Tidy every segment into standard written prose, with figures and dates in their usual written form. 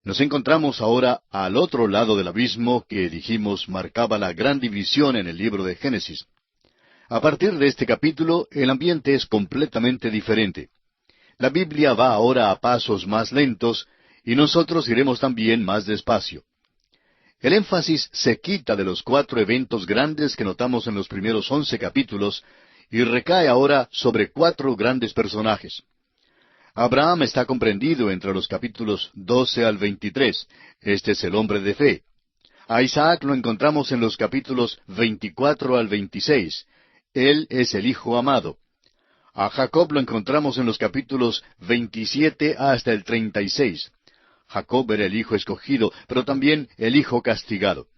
Nos encontramos ahora al otro lado del abismo que dijimos marcaba la gran división en el libro de Génesis. A partir de este capítulo, el ambiente es completamente diferente. La Biblia va ahora a pasos más lentos y nosotros iremos también más despacio. El énfasis se quita de los 4 eventos grandes que notamos en los primeros 11 capítulos y recae ahora sobre 4 grandes personajes. Abraham está comprendido entre los capítulos 12 al 23. Este es el hombre de fe. A Isaac lo encontramos en los capítulos 24 al 26. Él es el hijo amado. A Jacob lo encontramos en los capítulos 27 hasta el 36. Jacob era el hijo escogido, pero también el hijo castigado.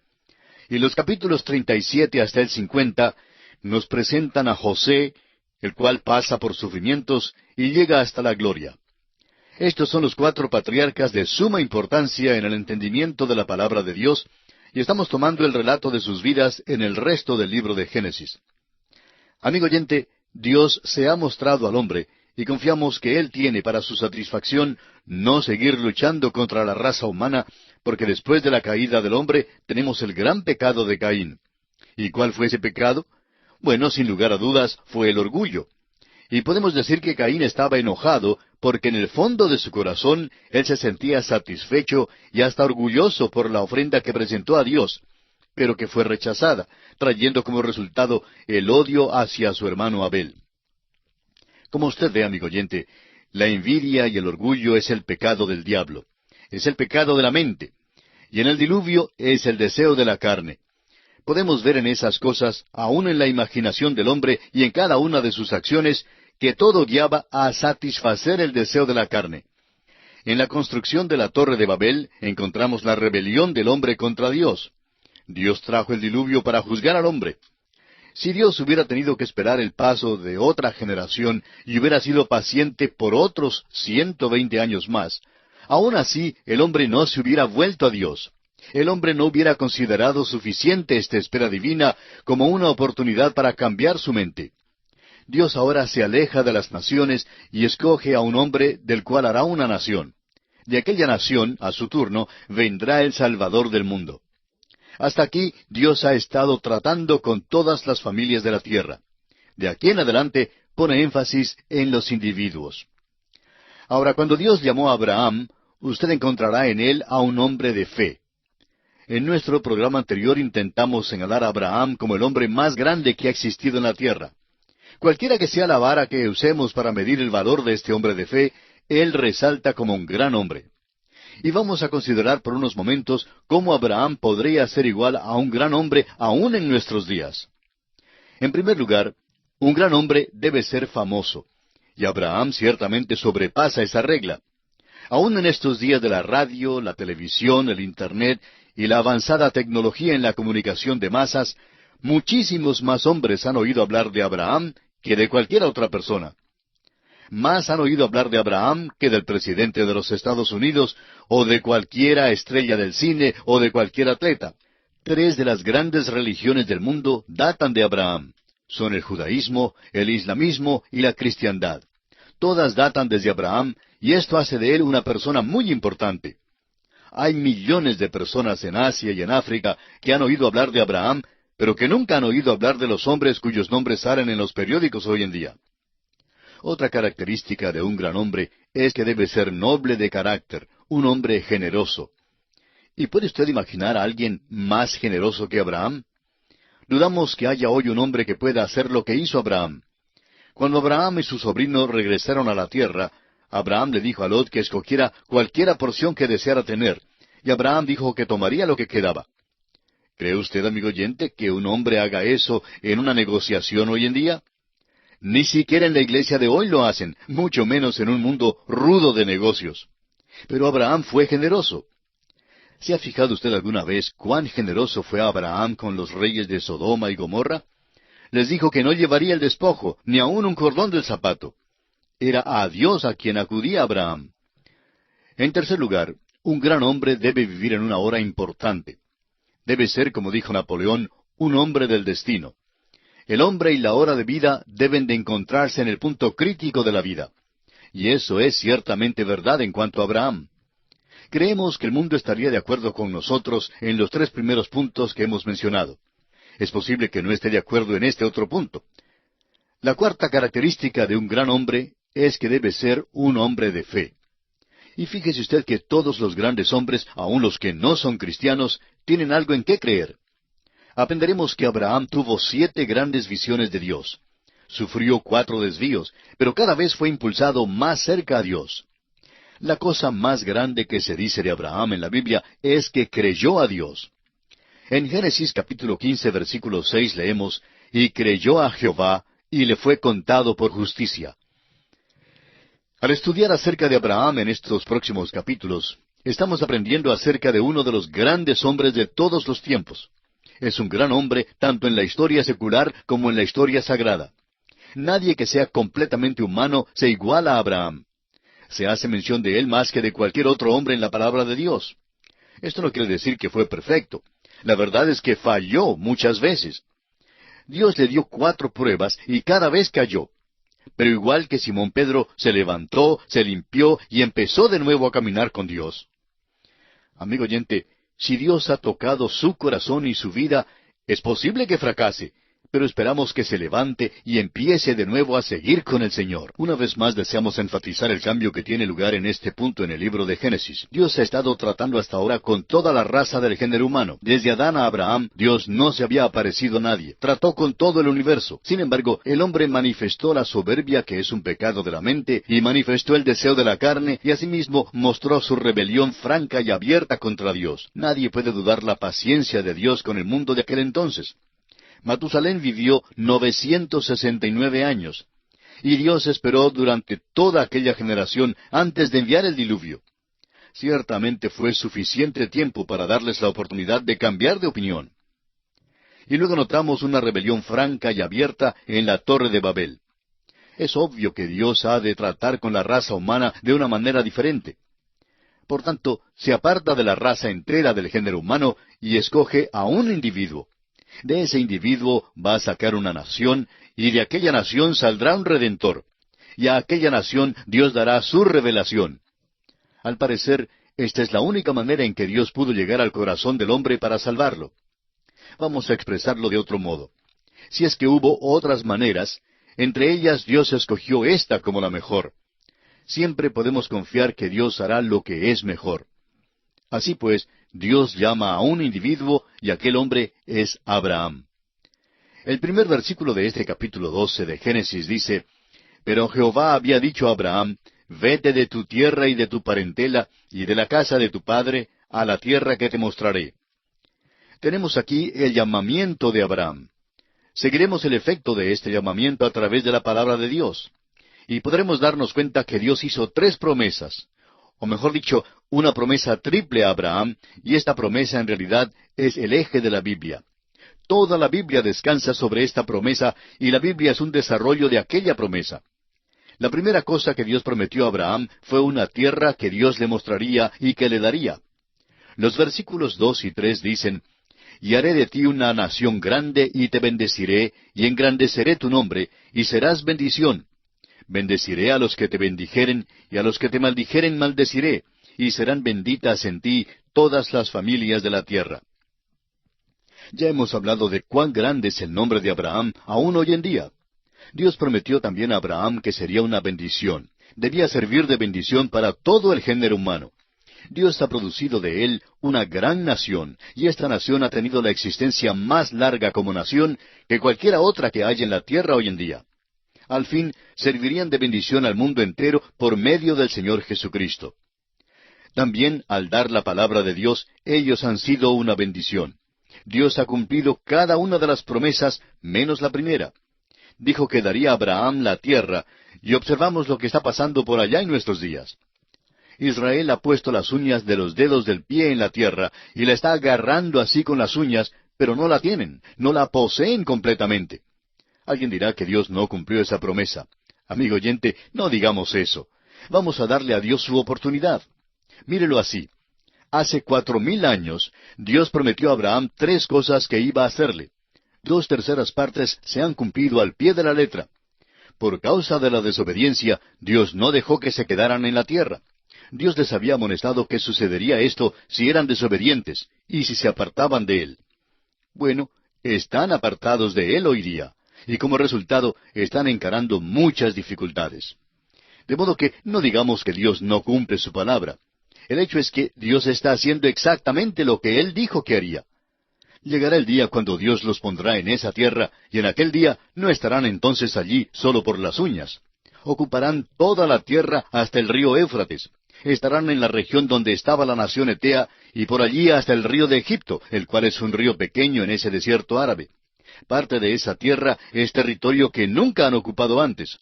Y los capítulos 37 hasta el 50 nos presentan a José, el cual pasa por sufrimientos y llega hasta la gloria. Estos son los 4 patriarcas de suma importancia en el entendimiento de la palabra de Dios, y estamos tomando el relato de sus vidas en el resto del libro de Génesis. Amigo oyente, Dios se ha mostrado al hombre, y confiamos que Él tiene para su satisfacción no seguir luchando contra la raza humana, porque después de la caída del hombre tenemos el gran pecado de Caín. ¿Y cuál fue ese pecado? Bueno, sin lugar a dudas, fue el orgullo. Y podemos decir que Caín estaba enojado porque en el fondo de su corazón él se sentía satisfecho y hasta orgulloso por la ofrenda que presentó a Dios, pero que fue rechazada, trayendo como resultado el odio hacia su hermano Abel. Como usted ve, amigo oyente, la envidia y el orgullo es el pecado del diablo. Es el pecado de la mente. Y en el diluvio es el deseo de la carne. Podemos ver en esas cosas, aun en la imaginación del hombre y en cada una de sus acciones, que todo guiaba a satisfacer el deseo de la carne. En la construcción de la Torre de Babel encontramos la rebelión del hombre contra Dios. Dios trajo el diluvio para juzgar al hombre. Si Dios hubiera tenido que esperar el paso de otra generación y hubiera sido paciente por otros 120 años más, aun así el hombre no se hubiera vuelto a Dios. El hombre no hubiera considerado suficiente esta espera divina como una oportunidad para cambiar su mente. Dios ahora se aleja de las naciones y escoge a un hombre del cual hará una nación. De aquella nación, a su turno, vendrá el Salvador del mundo. Hasta aquí Dios ha estado tratando con todas las familias de la tierra. De aquí en adelante pone énfasis en los individuos. Ahora, cuando Dios llamó a Abraham, usted encontrará en él a un hombre de fe. En nuestro programa anterior intentamos señalar a Abraham como el hombre más grande que ha existido en la tierra. Cualquiera que sea la vara que usemos para medir el valor de este hombre de fe, él resalta como un gran hombre. Y vamos a considerar por unos momentos cómo Abraham podría ser igual a un gran hombre aún en nuestros días. En primer lugar, un gran hombre debe ser famoso, y Abraham ciertamente sobrepasa esa regla. Aún en estos días de la radio, la televisión, el Internet y la avanzada tecnología en la comunicación de masas, muchísimos más hombres han oído hablar de Abraham que de cualquier otra persona. Más han oído hablar de Abraham que del presidente de los Estados Unidos, o de cualquiera estrella del cine, o de cualquier atleta. 3 de las grandes religiones del mundo datan de Abraham. Son el judaísmo, el islamismo y la cristiandad. Todas datan desde Abraham, y esto hace de él una persona muy importante. Hay millones de personas en Asia y en África que han oído hablar de Abraham, pero que nunca han oído hablar de los hombres cuyos nombres salen en los periódicos hoy en día. Otra característica de un gran hombre es que debe ser noble de carácter, un hombre generoso. ¿Y puede usted imaginar a alguien más generoso que Abraham? Dudamos que haya hoy un hombre que pueda hacer lo que hizo Abraham. Cuando Abraham y su sobrino regresaron a la tierra, Abraham le dijo a Lot que escogiera cualquiera porción que deseara tener, y Abraham dijo que tomaría lo que quedaba. ¿Cree usted, amigo oyente, que un hombre haga eso en una negociación hoy en día? Ni siquiera en la iglesia de hoy lo hacen, mucho menos en un mundo rudo de negocios. Pero Abraham fue generoso. ¿Se ha fijado usted alguna vez cuán generoso fue Abraham con los reyes de Sodoma y Gomorra? Les dijo que no llevaría el despojo, ni aun un cordón del zapato. Era a Dios a quien acudía Abraham. En tercer lugar, un gran hombre debe vivir en una hora importante. Debe ser, como dijo Napoleón, un hombre del destino. El hombre y la hora de vida deben de encontrarse en el punto crítico de la vida. Y eso es ciertamente verdad en cuanto a Abraham. creemos que el mundo estaría de acuerdo con nosotros en los tres primeros puntos que hemos mencionado. Es posible que no esté de acuerdo en este otro punto. La cuarta característica de un gran hombre es que debe ser un hombre de fe. Y fíjese usted que todos los grandes hombres, aun los que no son cristianos, tienen algo en qué creer. Aprenderemos que Abraham tuvo 7 grandes visiones de Dios. Sufrió 4 desvíos, pero cada vez fue impulsado más cerca a Dios. La cosa más grande que se dice de Abraham en la Biblia es que creyó a Dios. En Génesis capítulo 15, versículo 6 leemos, «Y creyó a Jehová, y le fue contado por justicia». Al estudiar acerca de Abraham en estos próximos capítulos, estamos aprendiendo acerca de uno de los grandes hombres de todos los tiempos. Es un gran hombre tanto en la historia secular como en la historia sagrada. Nadie que sea completamente humano se iguala a Abraham. Se hace mención de él más que de cualquier otro hombre en la palabra de Dios. Esto no quiere decir que fue perfecto. La verdad es que falló muchas veces. Dios le dio 4 pruebas y cada vez cayó. Pero igual que Simón Pedro, se levantó, se limpió y empezó de nuevo a caminar con Dios. Amigo oyente, si Dios ha tocado su corazón y su vida, es posible que fracase, pero esperamos que se levante y empiece de nuevo a seguir con el Señor. Una vez más deseamos enfatizar el cambio que tiene lugar en este punto en el libro de Génesis. Dios ha estado tratando hasta ahora con toda la raza del género humano. Desde Adán a Abraham, Dios no se había aparecido a nadie. Trató con todo el universo. Sin embargo, el hombre manifestó la soberbia, que es un pecado de la mente, y manifestó el deseo de la carne, y asimismo mostró su rebelión franca y abierta contra Dios. Nadie puede dudar la paciencia de Dios con el mundo de aquel entonces. Matusalén vivió 969 años, y Dios esperó durante toda aquella generación antes de enviar el diluvio. Ciertamente fue suficiente tiempo para darles la oportunidad de cambiar de opinión. Y luego notamos una rebelión franca y abierta en la Torre de Babel. Es obvio que Dios ha de tratar con la raza humana de una manera diferente. Por tanto, se aparta de la raza entera del género humano y escoge a un individuo. De ese individuo va a sacar una nación, y de aquella nación saldrá un redentor. Y a aquella nación Dios dará su revelación. Al parecer, esta es la única manera en que Dios pudo llegar al corazón del hombre para salvarlo. Vamos a expresarlo de otro modo. Si es que hubo otras maneras, entre ellas Dios escogió esta como la mejor. Siempre podemos confiar que Dios hará lo que es mejor. Así pues, Dios llama a un individuo y aquel hombre es Abraham. El primer versículo de este capítulo 12 de Génesis dice, «Pero Jehová había dicho a Abraham, vete de tu tierra y de tu parentela y de la casa de tu padre a la tierra que te mostraré». Tenemos aquí el llamamiento de Abraham. Seguiremos el efecto de este llamamiento a través de la palabra de Dios. Y podremos darnos cuenta que Dios hizo 3 promesas. O mejor dicho, una promesa triple a Abraham, y esta promesa en realidad es el eje de la Biblia. Toda la Biblia descansa sobre esta promesa, y la Biblia es un desarrollo de aquella promesa. La primera cosa que Dios prometió a Abraham fue una tierra que Dios le mostraría y que le daría. Los versículos 2 y 3 dicen, «Y haré de ti una nación grande, y te bendeciré, y engrandeceré tu nombre, y serás bendición. Bendeciré a los que te bendijeren, y a los que te maldijeren maldeciré, y serán benditas en ti todas las familias de la tierra». Ya hemos hablado de cuán grande es el nombre de Abraham aún hoy en día. Dios prometió también a Abraham que sería una bendición. Debía servir de bendición para todo el género humano. Dios ha producido de él una gran nación, y esta nación ha tenido la existencia más larga como nación que cualquiera otra que haya en la tierra hoy en día. Al fin, servirían de bendición al mundo entero por medio del Señor Jesucristo. También, al dar la palabra de Dios, ellos han sido una bendición. Dios ha cumplido cada una de las promesas, menos la primera. Dijo que daría a Abraham la tierra, y observamos lo que está pasando por allá en nuestros días. Israel ha puesto las uñas de los dedos del pie en la tierra, y la está agarrando así con las uñas, pero no la tienen, no la poseen completamente. Alguien dirá que Dios no cumplió esa promesa. Amigo oyente, no digamos eso. Vamos a darle a Dios su oportunidad. Mírelo así. Hace 4,000 años, Dios prometió a Abraham 3 cosas que iba a hacerle. 2/3 partes se han cumplido al pie de la letra. Por causa de la desobediencia, Dios no dejó que se quedaran en la tierra. Dios les había amonestado que sucedería esto si eran desobedientes y si se apartaban de Él. Bueno, están apartados de Él hoy día, y como resultado están encarando muchas dificultades. De modo que no digamos que Dios no cumple su palabra. El hecho es que Dios está haciendo exactamente lo que Él dijo que haría. Llegará el día cuando Dios los pondrá en esa tierra, y en aquel día no estarán entonces allí solo por las uñas. Ocuparán toda la tierra hasta el río Éufrates. Estarán en la región donde estaba la nación Etea, y por allí hasta el río de Egipto, el cual es un río pequeño en ese desierto árabe. Parte de esa tierra es territorio que nunca han ocupado antes.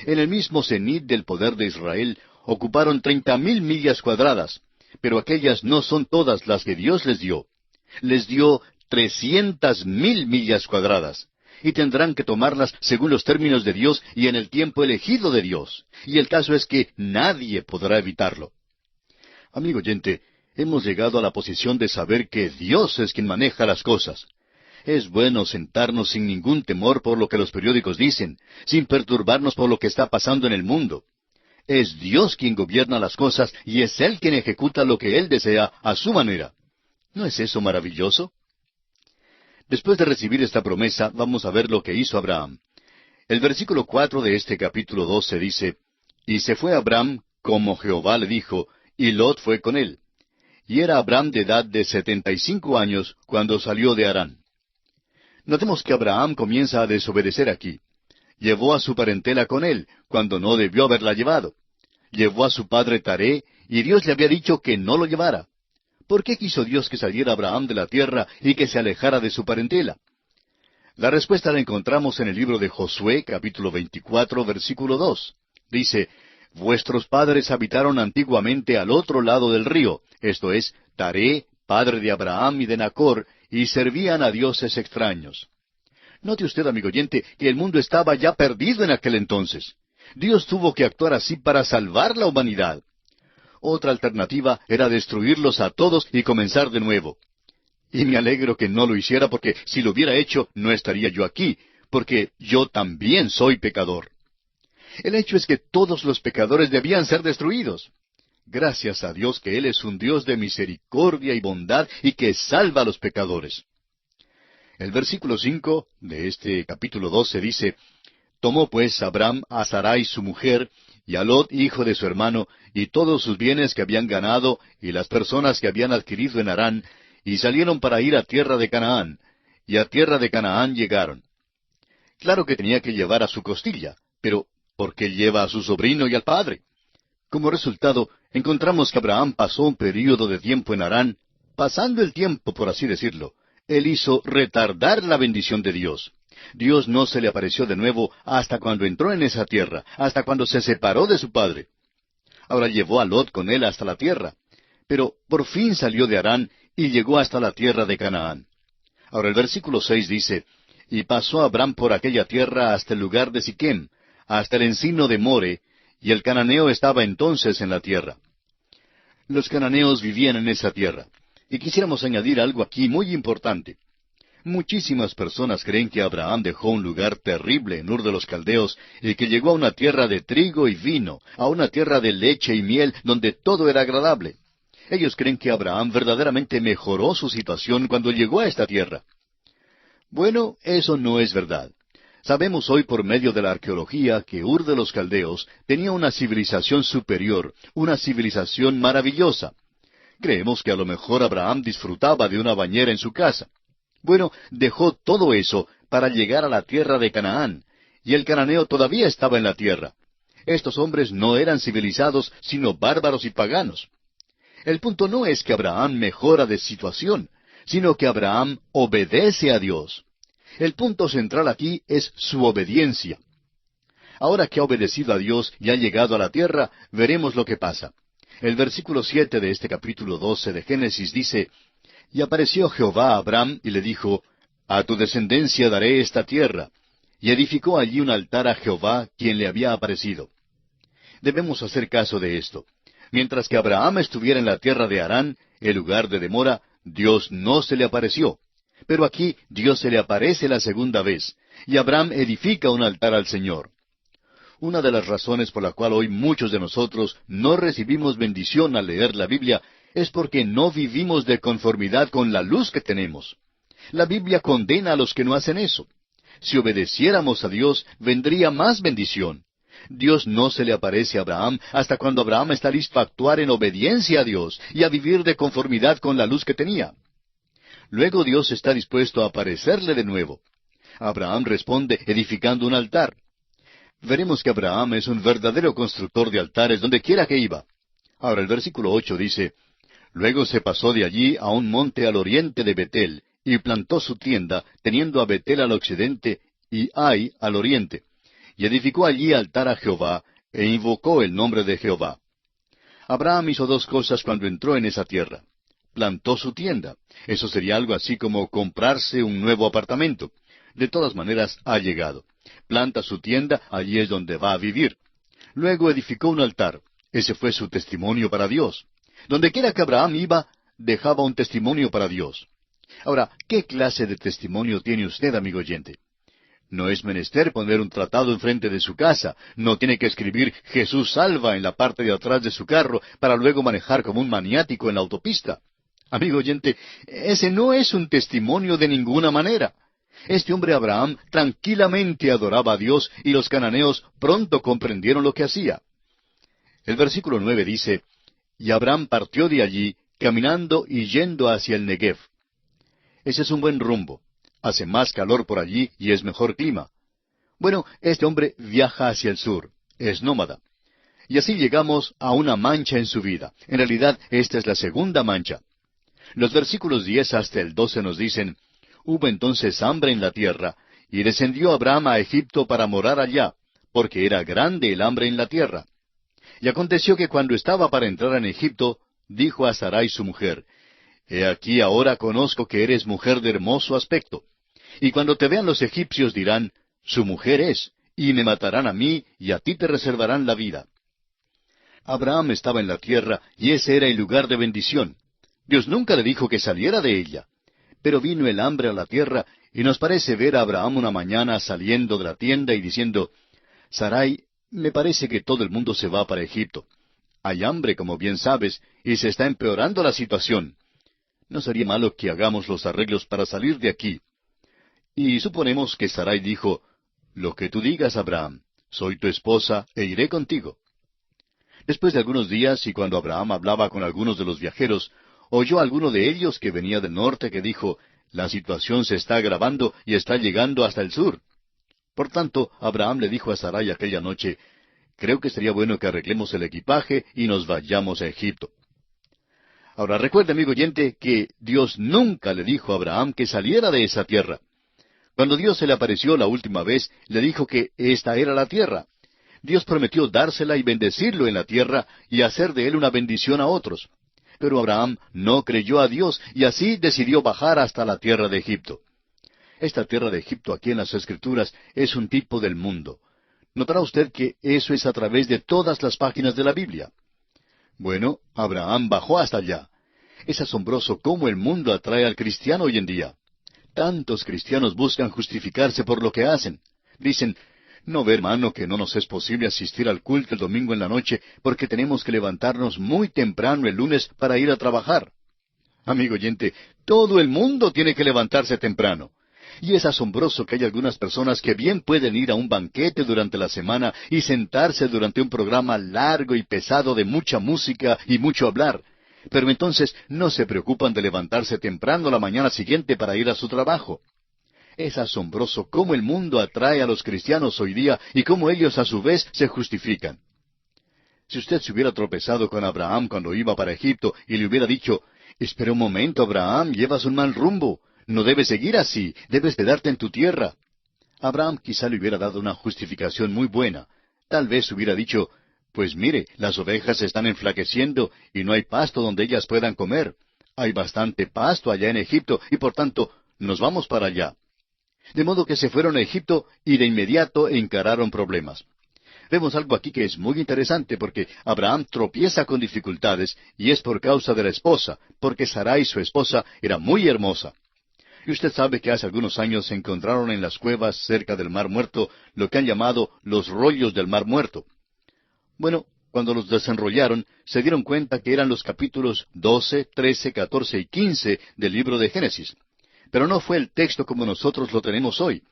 En el mismo cenit del poder de Israel ocuparon 30,000 millas cuadradas, pero aquellas no son todas las que Dios les dio. Les dio 300,000 millas cuadradas, y tendrán que tomarlas según los términos de Dios y en el tiempo elegido de Dios. Y el caso es que nadie podrá evitarlo. Amigo oyente, hemos llegado a la posición de saber que Dios es quien maneja las cosas. Es bueno sentarnos sin ningún temor por lo que los periódicos dicen, sin perturbarnos por lo que está pasando en el mundo. Es Dios quien gobierna las cosas y es Él quien ejecuta lo que Él desea a su manera. ¿No es eso maravilloso? Después de recibir esta promesa, vamos a ver lo que hizo Abraham. El versículo 4 de este capítulo 12 dice, «Y se fue Abraham, como Jehová le dijo, y Lot fue con él. Y era Abraham de edad de 75 años cuando salió de Harán». Notemos que Abraham comienza a desobedecer aquí. Llevó a su parentela con él, cuando no debió haberla llevado. Llevó a su padre Taré, y Dios le había dicho que no lo llevara. ¿Por qué quiso Dios que saliera Abraham de la tierra y que se alejara de su parentela? La respuesta la encontramos en el libro de Josué, capítulo 24, versículo 2. Dice, «Vuestros padres habitaron antiguamente al otro lado del río, esto es, Taré, padre de Abraham y de Nacor, y servían a dioses extraños». Note usted, amigo oyente, que el mundo estaba ya perdido en aquel entonces. Dios tuvo que actuar así para salvar la humanidad. Otra alternativa era destruirlos a todos y comenzar de nuevo. Y me alegro que no lo hiciera, porque si lo hubiera hecho no estaría yo aquí, porque yo también soy pecador. El hecho es que todos los pecadores debían ser destruidos. Gracias a Dios que Él es un Dios de misericordia y bondad y que salva a los pecadores. El versículo 5 de este capítulo 12 dice, «Tomó pues Abraham a Sarai su mujer, y a Lot hijo de su hermano, y todos sus bienes que habían ganado, y las personas que habían adquirido en Harán, y salieron para ir a tierra de Canaán, y a tierra de Canaán llegaron». Claro que tenía que llevar a su costilla, pero ¿por qué lleva a su sobrino y al padre? Como resultado, encontramos que Abraham pasó un período de tiempo en Harán, pasando el tiempo, por así decirlo. Él hizo retardar la bendición de Dios. Dios no se le apareció de nuevo hasta cuando entró en esa tierra, hasta cuando se separó de su padre. Ahora llevó a Lot con él hasta la tierra, pero por fin salió de Harán y llegó hasta la tierra de Canaán. Ahora el versículo 6 dice, «Y pasó Abraham por aquella tierra hasta el lugar de Siquem, hasta el encino de More, y el cananeo estaba entonces en la tierra». Los cananeos vivían en esa tierra. Y quisiéramos añadir algo aquí muy importante. Muchísimas personas creen que Abraham dejó un lugar terrible en Ur de los Caldeos y que llegó a una tierra de trigo y vino, a una tierra de leche y miel donde todo era agradable. Ellos creen que Abraham verdaderamente mejoró su situación cuando llegó a esta tierra. Bueno, eso no es verdad. Sabemos hoy por medio de la arqueología que Ur de los Caldeos tenía una civilización superior, una civilización maravillosa. Creemos que a lo mejor Abraham disfrutaba de una bañera en su casa. Bueno, dejó todo eso para llegar a la tierra de Canaán, y el cananeo todavía estaba en la tierra. Estos hombres no eran civilizados, sino bárbaros y paganos. El punto no es que Abraham mejora de situación, sino que Abraham obedece a Dios. El punto central aquí es su obediencia. Ahora que ha obedecido a Dios y ha llegado a la tierra, veremos lo que pasa. El versículo 7 de este capítulo 12 de Génesis dice, «Y apareció Jehová a Abraham y le dijo, A tu descendencia daré esta tierra. Y edificó allí un altar a Jehová, quien le había aparecido». Debemos hacer caso de esto. Mientras que Abraham estuviera en la tierra de Harán, el lugar de demora, Dios no se le apareció. Pero aquí Dios se le aparece la segunda vez, y Abraham edifica un altar al Señor. Una de las razones por la cual hoy muchos de nosotros no recibimos bendición al leer la Biblia es porque no vivimos de conformidad con la luz que tenemos. La Biblia condena a los que no hacen eso. Si obedeciéramos a Dios, vendría más bendición. Dios no se le aparece a Abraham hasta cuando Abraham está listo a actuar en obediencia a Dios y a vivir de conformidad con la luz que tenía. Luego Dios está dispuesto a aparecerle de nuevo. Abraham responde edificando un altar. Veremos que Abraham es un verdadero constructor de altares donde quiera que iba. Ahora el versículo 8 dice, Luego se pasó de allí a un monte al oriente de Betel, y plantó su tienda, teniendo a Betel al occidente y Ai al oriente. Y edificó allí altar a Jehová, e invocó el nombre de Jehová. Abraham hizo dos cosas cuando entró en esa tierra. Plantó su tienda. Eso sería algo así como comprarse un nuevo apartamento. De todas maneras, ha llegado. Planta su tienda, allí es donde va a vivir. Luego edificó un altar. Ese fue su testimonio para Dios. Donde quiera que Abraham iba, dejaba un testimonio para Dios. Ahora, ¿qué clase de testimonio tiene usted, amigo oyente? No es menester poner un tratado enfrente de su casa, no tiene que escribir Jesús salva en la parte de atrás de su carro para luego manejar como un maniático en la autopista. Amigo oyente, ese no es un testimonio de ninguna manera. Este hombre Abraham tranquilamente adoraba a Dios y los cananeos pronto comprendieron lo que hacía. El versículo 9 dice, Y Abraham partió de allí, caminando y yendo hacia el Negev. Ese es un buen rumbo. Hace más calor por allí y es mejor clima. Bueno, este hombre viaja hacia el sur, es nómada. Y así llegamos a una mancha en su vida. En realidad, esta es la segunda mancha. Los versículos 10 hasta el 12 nos dicen, Hubo entonces hambre en la tierra, y descendió Abraham a Egipto para morar allá, porque era grande el hambre en la tierra. Y aconteció que cuando estaba para entrar en Egipto, dijo a Sarai su mujer, He aquí ahora conozco que eres mujer de hermoso aspecto. Y cuando te vean los egipcios dirán, Su mujer es, y me matarán a mí, y a ti te reservarán la vida. Abraham estaba en la tierra, y ese era el lugar de bendición. Dios nunca le dijo que saliera de ella. Pero vino el hambre a la tierra, y nos parece ver a Abraham una mañana saliendo de la tienda y diciendo, Sarai, me parece que todo el mundo se va para Egipto. Hay hambre, como bien sabes, y se está empeorando la situación. No sería malo que hagamos los arreglos para salir de aquí. Y suponemos que Sarai dijo, Lo que tú digas, Abraham, soy tu esposa e iré contigo. Después de algunos días, y cuando Abraham hablaba con algunos de los viajeros, oyó a alguno de ellos que venía del norte que dijo, La situación se está agravando y está llegando hasta el sur. Por tanto, Abraham le dijo a Sarai aquella noche, Creo que sería bueno que arreglemos el equipaje y nos vayamos a Egipto. Ahora recuerde, amigo oyente, que Dios nunca le dijo a Abraham que saliera de esa tierra. Cuando Dios se le apareció la última vez, le dijo que esta era la tierra. Dios prometió dársela y bendecirlo en la tierra y hacer de él una bendición a otros. Pero Abraham no creyó a Dios y así decidió bajar hasta la tierra de Egipto. Esta tierra de Egipto aquí en las Escrituras es un tipo del mundo. Notará usted que eso es a través de todas las páginas de la Biblia. Bueno, Abraham bajó hasta allá. Es asombroso cómo el mundo atrae al cristiano hoy en día. Tantos cristianos buscan justificarse por lo que hacen. Dicen, ¿no ve, hermano, que no nos es posible asistir al culto el domingo en la noche porque tenemos que levantarnos muy temprano el lunes para ir a trabajar? Amigo oyente, todo el mundo tiene que levantarse temprano. Y es asombroso que hay algunas personas que bien pueden ir a un banquete durante la semana y sentarse durante un programa largo y pesado de mucha música y mucho hablar, pero entonces no se preocupan de levantarse temprano la mañana siguiente para ir a su trabajo. Es asombroso cómo el mundo atrae a los cristianos hoy día y cómo ellos a su vez se justifican. Si usted se hubiera tropezado con Abraham cuando iba para Egipto y le hubiera dicho, «Espera un momento, Abraham, llevas un mal rumbo. No debes seguir así, debes quedarte en tu tierra». Abraham quizá le hubiera dado una justificación muy buena. Tal vez hubiera dicho, «Pues mire, las ovejas se están enflaqueciendo y no hay pasto donde ellas puedan comer. Hay bastante pasto allá en Egipto y por tanto nos vamos para allá». De modo que se fueron a Egipto y de inmediato encararon problemas. Vemos algo aquí que es muy interesante porque Abraham tropieza con dificultades y es por causa de la esposa, porque Sarai, su esposa, era muy hermosa. Y usted sabe que hace algunos años se encontraron en las cuevas cerca del Mar Muerto lo que han llamado los rollos del Mar Muerto. Bueno, cuando los desenrollaron, se dieron cuenta que eran los capítulos 12, 13, 14 y 15 del libro de Génesis. Pero no fue el texto como nosotros lo tenemos hoy.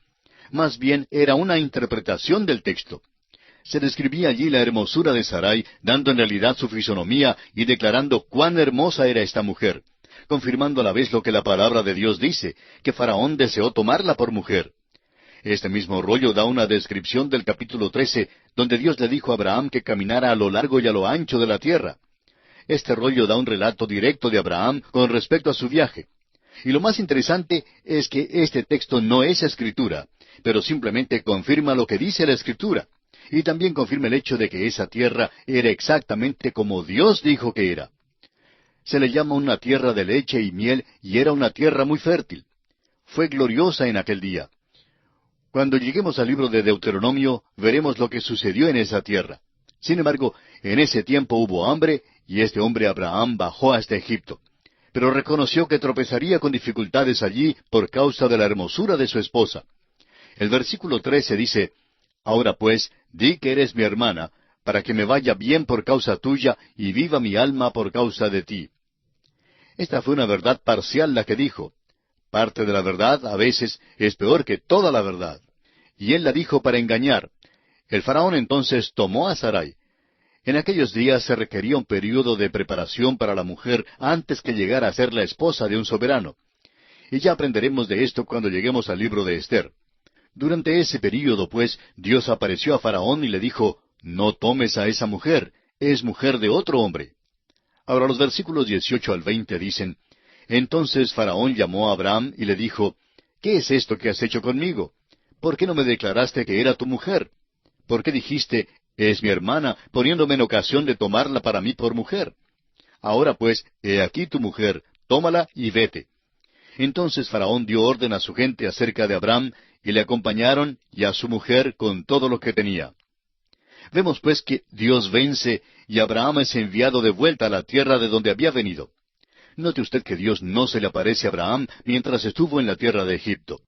Más bien era una interpretación del texto. Se describía allí la hermosura de Sarai, dando en realidad su fisonomía y declarando cuán hermosa era esta mujer, confirmando a la vez lo que la palabra de Dios dice, que Faraón deseó tomarla por mujer. Este mismo rollo da una descripción del capítulo 13, donde Dios le dijo a Abraham que caminara a lo largo y a lo ancho de la tierra. Este rollo da un relato directo de Abraham con respecto a su viaje. Y lo más interesante es que este texto no es escritura, pero simplemente confirma lo que dice la escritura. Y también confirma el hecho de que esa tierra era exactamente como Dios dijo que era. Se le llama una tierra de leche y miel, y era una tierra muy fértil. Fue gloriosa en aquel día. Cuando lleguemos al libro de Deuteronomio, veremos lo que sucedió en esa tierra. Sin embargo, en ese tiempo hubo hambre, y este hombre Abraham bajó hasta Egipto. Pero reconoció que tropezaría con dificultades allí por causa de la hermosura de su esposa. El versículo 13 dice, «Ahora pues, di que eres mi hermana, para que me vaya bien por causa tuya, y viva mi alma por causa de ti». Esta fue una verdad parcial la que dijo. Parte de la verdad, a veces, es peor que toda la verdad. Y él la dijo para engañar. El faraón entonces tomó a Sarai. En aquellos días se requería un período de preparación para la mujer antes que llegara a ser la esposa de un soberano. Y ya aprenderemos de esto cuando lleguemos al libro de Esther. Durante ese período, pues, Dios apareció a Faraón y le dijo, «No tomes a esa mujer, es mujer de otro hombre». Ahora los versículos 18 al 20 dicen, «Entonces Faraón llamó a Abraham y le dijo, ¿qué es esto que has hecho conmigo? ¿Por qué no me declaraste que era tu mujer? ¿Por qué dijiste, es mi hermana, poniéndome en ocasión de tomarla para mí por mujer? Ahora pues, he aquí tu mujer, tómala y vete». Entonces Faraón dio orden a su gente acerca de Abraham, y le acompañaron, y a su mujer con todo lo que tenía. Vemos pues que Dios vence, y Abraham es enviado de vuelta a la tierra de donde había venido. Note usted que Dios no se le aparece a Abraham mientras estuvo en la tierra de Egipto.